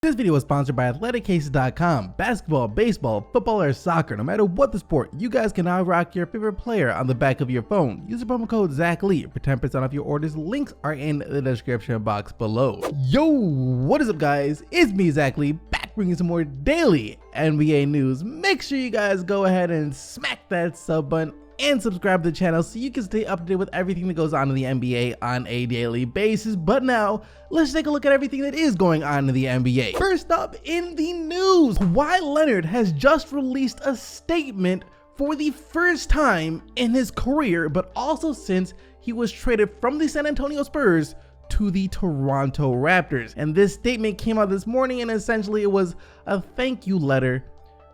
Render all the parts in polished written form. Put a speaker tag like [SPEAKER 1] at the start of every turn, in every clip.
[SPEAKER 1] This video is sponsored by athleticcases.com. Basketball, baseball, football, or soccer, no matter what the sport, you guys can now rock your favorite player on the back of your phone. Use the promo code ZachLee for 10% off your orders. Links are in the description box below. Yo, what is up guys? It's me, Zach Lee, back bringing some more daily NBA news. Make sure you guys go ahead and smack that sub button and subscribe to the channel so you can stay up to date with everything that goes on in the NBA on a daily basis. But now, let's take a look at everything that is going on in the NBA. First up in the news, Kawhi Leonard has just released a statement for the first time in his career, but also since he was traded from the San Antonio Spurs to the Toronto Raptors. And this statement came out this morning, and essentially it was a thank you letter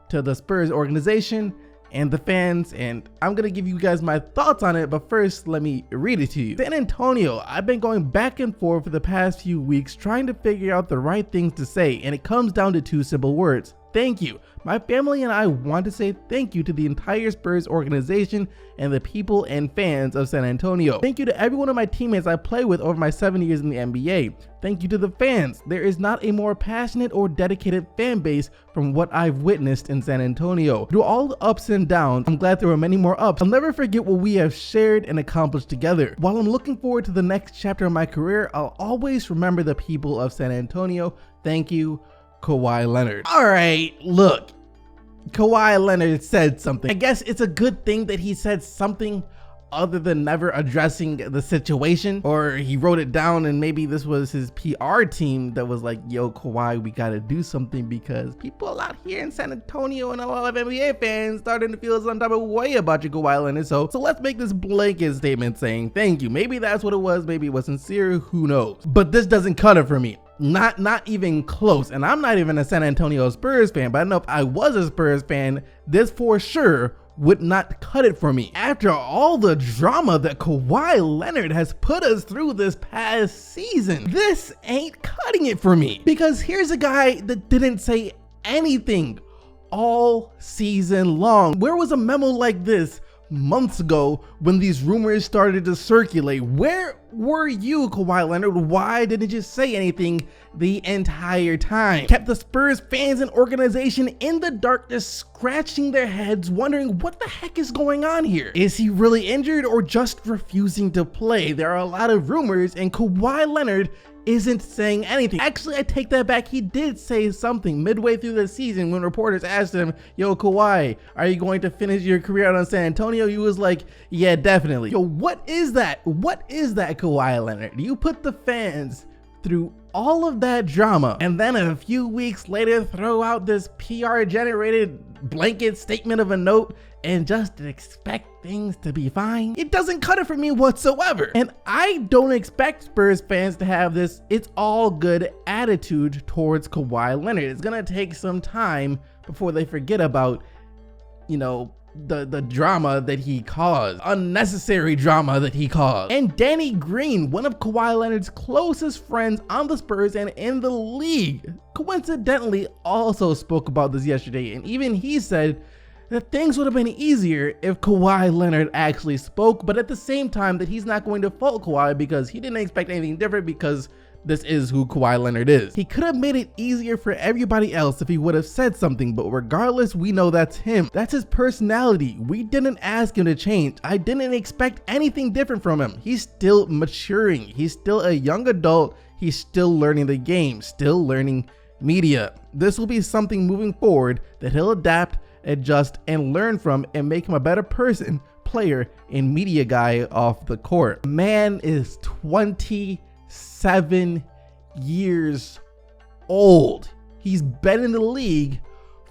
[SPEAKER 1] to the Spurs organization and the fans, and I'm gonna give you guys my thoughts on it, but first let me read it to you. San Antonio, I've been going back and forth for the past few weeks trying to figure out the right things to say, and it comes down to two simple words: thank you. My family and I want to say thank you to the entire Spurs organization and the people and fans of San Antonio. Thank you to every one of my teammates I play with over my 7 years in the NBA. Thank you to the fans. There is not a more passionate or dedicated fan base from what I've witnessed in San Antonio. Through all the ups and downs, I'm glad there were many more ups. I'll never forget what we have shared and accomplished together. While I'm looking forward to the next chapter of my career, I'll always remember the people of San Antonio. Thank you, Kawhi Leonard. All right, look, Kawhi Leonard said something. I guess it's a good thing that he said something other than never addressing the situation, or he wrote it down and maybe this was his PR team that was like, yo, Kawhi, we gotta do something because people out here in San Antonio and a lot of NBA fans starting to feel some type of way about you, Kawhi Leonard. So let's make this blanket statement saying thank you. Maybe that's what it was. Maybe it was sincere. Who knows? But this doesn't cut it for me. Not even close. And I'm not even a San Antonio Spurs fan, but I know if I was a Spurs fan, this for sure would not cut it for me. After all the drama that Kawhi Leonard has put us through this past season, this ain't cutting it for me. Because here's a guy that didn't say anything all season long. Where was a memo like this months ago when these rumors started to circulate? Where were you, Kawhi Leonard? Why didn't you say anything the entire time? Kept the Spurs fans and organization in the dark, just scratching their heads wondering what the heck is going on here. Is he really injured or just refusing to play? There are a lot of rumors and Kawhi Leonard isn't saying anything. Actually, I take that back. He did say something midway through the season when reporters asked him, yo, Kawhi, are you going to finish your career out on San Antonio? He was like, yeah, definitely. Yo, what is that? What is that, Kawhi Leonard? You put the fans through all of that drama and then a few weeks later throw out this PR generated blanket statement of a note and just expect things to be fine? It doesn't cut it for me whatsoever. And I don't expect Spurs fans to have this it's all good attitude towards Kawhi Leonard. It's gonna take some time before they forget about, you know, the drama that he caused, unnecessary drama that he caused. And Danny Green, one of Kawhi Leonard's closest friends on the Spurs and in the league, coincidentally also spoke about this yesterday, and even he said that things would have been easier if Kawhi Leonard actually spoke, but at the same time that he's not going to fault Kawhi because he didn't expect anything different because this is who Kawhi Leonard is. He could have made it easier for everybody else if he would have said something, but regardless, we know that's him. That's his personality. We didn't ask him to change. I didn't expect anything different from him. He's still maturing. He's still a young adult. He's still learning the game, still learning media. This will be something moving forward that he'll adapt, adjust, and learn from and make him a better person, player, and media guy off the court. Man is 27 years old. He's been in the league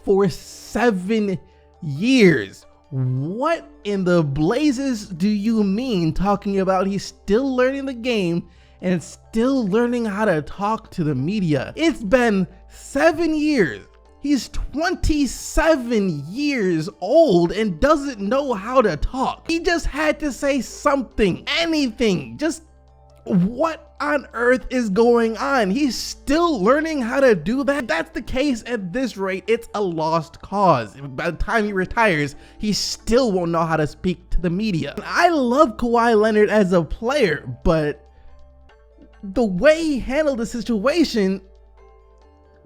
[SPEAKER 1] for 7 years. What in the blazes do you mean talking about he's still learning the game and still learning how to talk to the media? It's been 7 years. He's 27 years old and doesn't know how to talk. He just had to say something, anything. Just what on earth is going on? He's still learning how to do that. If that's the case at this rate, it's a lost cause. By the time he retires, he still won't know how to speak to the media. I love Kawhi Leonard as a player, but the way he handled the situation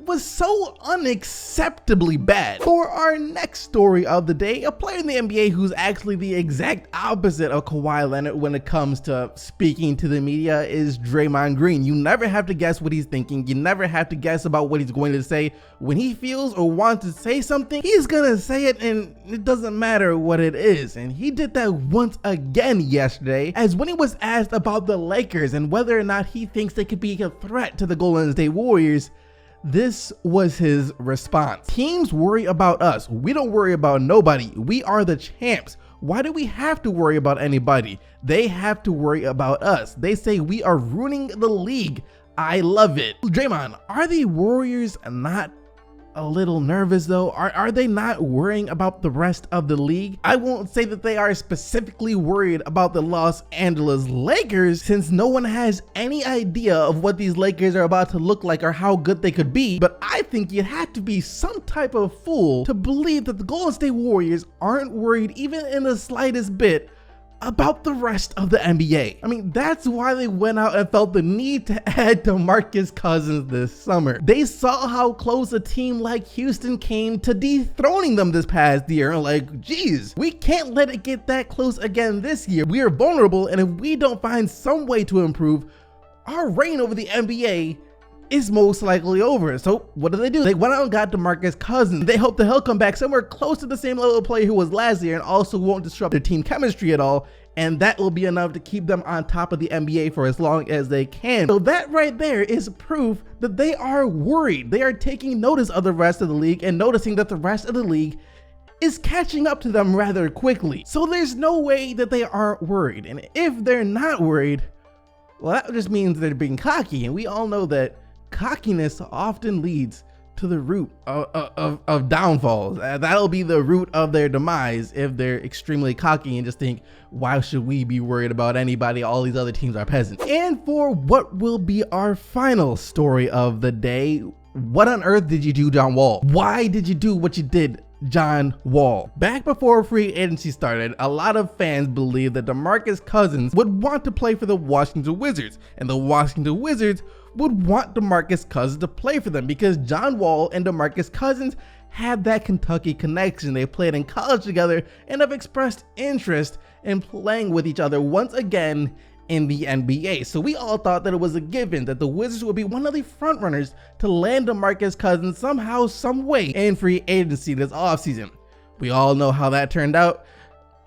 [SPEAKER 1] was so unacceptably bad. For our next story of the day, a player in the NBA who's actually the exact opposite of Kawhi Leonard when it comes to speaking to the media is Draymond Green. You never have to guess what he's thinking. You never have to guess about what he's going to say. When he feels or wants to say something, he's gonna say it, and it doesn't matter what it is. And he did that once again yesterday, as when he was asked about the Lakers and whether or not he thinks they could be a threat to the Golden State Warriors, this was his response. Teams worry about us. We don't worry about nobody. We are the champs. Why do we have to worry about anybody? They have to worry about us. They say we are ruining the league. I love it. Draymond, are the Warriors not a little nervous though? Are they not worrying about the rest of the league? I won't say that they are specifically worried about the Los Angeles Lakers, since no one has any idea of what these Lakers are about to look like or how good they could be, but I think you have to be some type of fool to believe that the Golden State Warriors aren't worried even in the slightest bit about the rest of the NBA. I mean, that's why they went out and felt the need to add DeMarcus Cousins this summer. They saw how close a team like Houston came to dethroning them this past year, and like, geez, we can't let it get that close again this year. We are vulnerable, and if we don't find some way to improve, our reign over the NBA is most likely over. So what do? They went out and got DeMarcus Cousins. They hope that he'll come back somewhere close to the same level of player who was last year and also won't disrupt their team chemistry at all. And that will be enough to keep them on top of the NBA for as long as they can. So that right there is proof that they are worried. They are taking notice of the rest of the league and noticing that the rest of the league is catching up to them rather quickly. So there's no way that they aren't worried. And if they're not worried, well, that just means they're being cocky. And we all know that cockiness often leads to the root of downfalls. That'll be the root of their demise if they're extremely cocky and just think, why should we be worried about anybody? All these other teams are peasants. And for what will be our final story of the day, what on earth did you do, John Wall? Why did you do what you did, John Wall? Back before free agency started, a lot of fans believed that DeMarcus Cousins would want to play for the Washington Wizards, and the Washington Wizards would want DeMarcus Cousins to play for them because John Wall and DeMarcus Cousins had that Kentucky connection. They played in college together and have expressed interest in playing with each other once again in the NBA. So we all thought that it was a given that the Wizards would be one of the front runners to land DeMarcus Cousins somehow, some way in free agency this offseason. We all know how that turned out.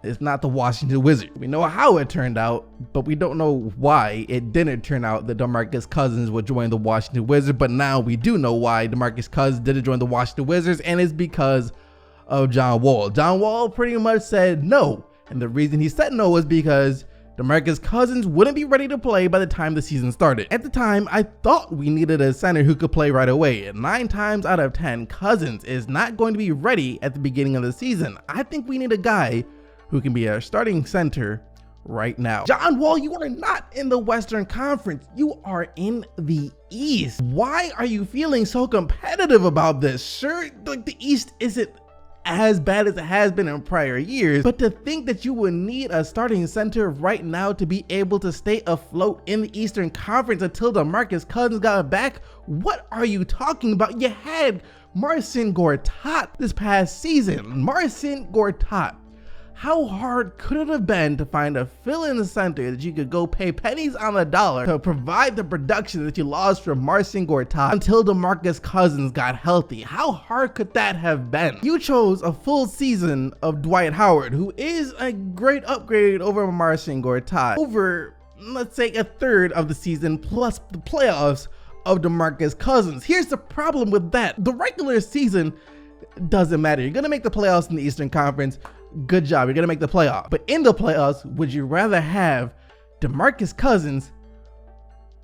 [SPEAKER 1] It's not the Washington Wizards. We know how it turned out, but we don't know why it didn't turn out that DeMarcus Cousins would join the Washington Wizards. But now we do know why DeMarcus Cousins didn't join the Washington Wizards, and it's because of John Wall. John Wall pretty much said no, and the reason he said no was because DeMarcus Cousins wouldn't be ready to play by the time the season started. At the time, I thought we needed a center who could play right away. 9 times out of 10, Cousins is not going to be ready at the beginning of the season. I think we need a guy who can be our starting center right now. John Wall, you are not in the Western Conference. You are in the East. Why are you feeling so competitive about this? Sure, like the East isn't as bad as it has been in prior years, but to think that you would need a starting center right now to be able to stay afloat in the Eastern Conference until DeMarcus Cousins got back, what are you talking about? You had Marcin Gortat this past season. Marcin Gortat. How hard could it have been to find a fill-in center that you could go pay pennies on the dollar to provide the production that you lost from Marcin Gortat until DeMarcus Cousins got healthy? How hard could that have been? You chose a full season of Dwight Howard, who is a great upgrade over Marcin Gortat, over, let's say, a third of the season plus the playoffs of DeMarcus Cousins. Here's the problem with that. The regular season doesn't matter. You're going to make the playoffs in the Eastern Conference. Good job, you're gonna make the playoffs. But in the playoffs, would you rather have DeMarcus Cousins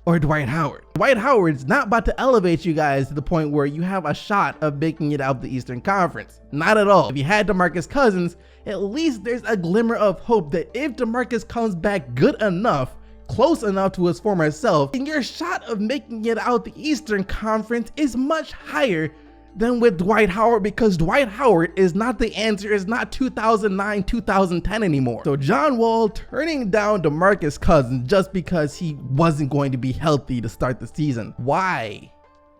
[SPEAKER 1] or Dwight Howard? Dwight Howard's not about to elevate you guys to the point where you have a shot of making it out the Eastern Conference. Not at all. If you had DeMarcus Cousins, at least there's a glimmer of hope that if DeMarcus comes back good enough, close enough to his former self, then your shot of making it out the Eastern Conference is much higher than with Dwight Howard, because Dwight Howard is not the answer. It's not 2009, 2010 anymore. So John Wall turning down DeMarcus Cousins just because he wasn't going to be healthy to start the season. Why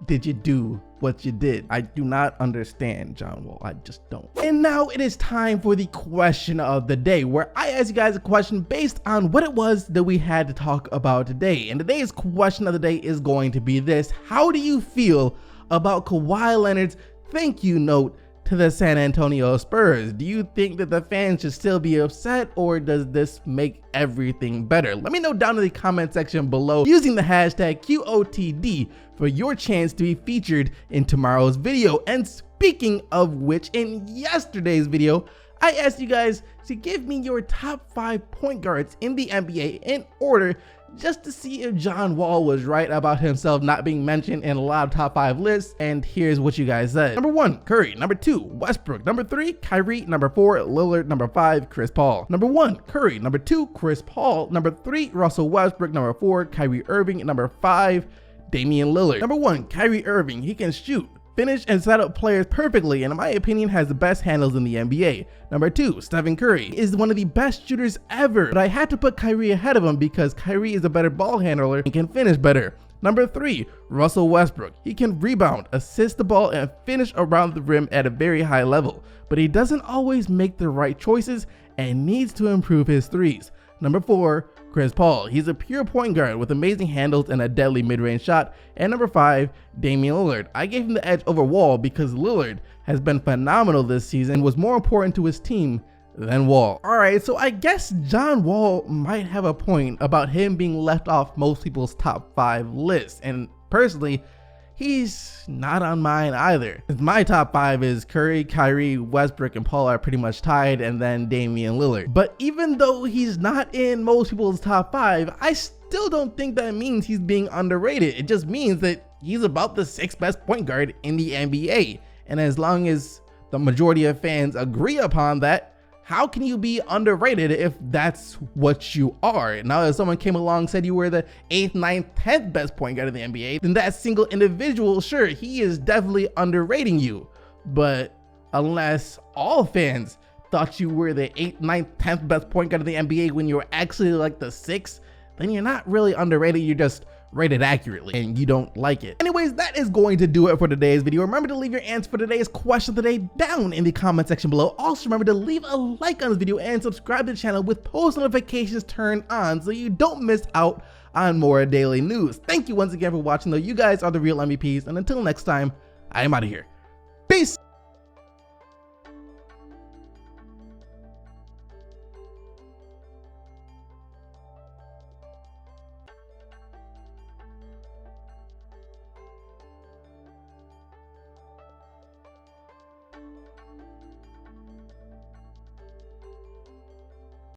[SPEAKER 1] did you do what you did. I do not understand John Wall. I just don't. And now it is time for the question of the day, where I ask you guys a question based on what it was that we had to talk about today. And today's question of the day is going to be this: how do you feel about Kawhi Leonard's thank you note to the San Antonio Spurs? Do you think that the fans should still be upset, or does this make everything better? Let me know down in the comment section below using the hashtag QOTD for your chance to be featured in tomorrow's video. And speaking of which, in yesterday's video, I asked you guys to give me your top 5 point guards in the NBA in order, just to see if John Wall was right about himself not being mentioned in a lot of top 5 lists. And here's what you guys said. Number 1, Curry. Number 2, Westbrook. Number 3, Kyrie. Number 4, Lillard. Number 5, Chris Paul. Number 1, Curry. Number 2, Chris Paul. Number 3, Russell Westbrook. Number 4, Kyrie Irving. Number 5, Damian Lillard. Number 1, Kyrie Irving. He can shoot, finish, and set up players perfectly, and in my opinion has the best handles in the NBA. Number 2, Stephen Curry is one of the best shooters ever, but I had to put Kyrie ahead of him because Kyrie is a better ball handler and can finish better. Number 3, Russell Westbrook. He can rebound, assist the ball, and finish around the rim at a very high level, but he doesn't always make the right choices and needs to improve his threes. Number 4, Chris Paul. He's a pure point guard with amazing handles and a deadly mid-range shot. And number 5, Damian Lillard. I gave him the edge over Wall because Lillard has been phenomenal this season and was more important to his team than Wall. Alright, so I guess John Wall might have a point about him being left off most people's top 5 lists. And personally, he's not on mine either. My top 5 is Curry, Kyrie, Westbrook, and Paul are pretty much tied, and then Damian Lillard. But even though he's not in most people's top 5, I still don't think that means he's being underrated. It just means that he's about the 6th best point guard in the NBA. And as long as the majority of fans agree upon that, how can you be underrated if that's what you are? Now, if someone came along and said you were the 8th, 9th, 10th best point guard in the NBA, then that single individual, sure, he is definitely underrating you. But unless all fans thought you were the 8th, 9th, 10th best point guard in the NBA when you were actually like the 6th, then you're not really underrated, you're just rated accurately and you don't like it. Anyways, that is going to do it for today's video. Remember to leave your answer for today's question of the day down in the comment section below. Also remember to leave a like on this video and subscribe to the channel with post notifications turned on so you don't miss out on more daily news. Thank you once again for watching though. You guys are the real MVPs, and until next time, I am out of here. Peace.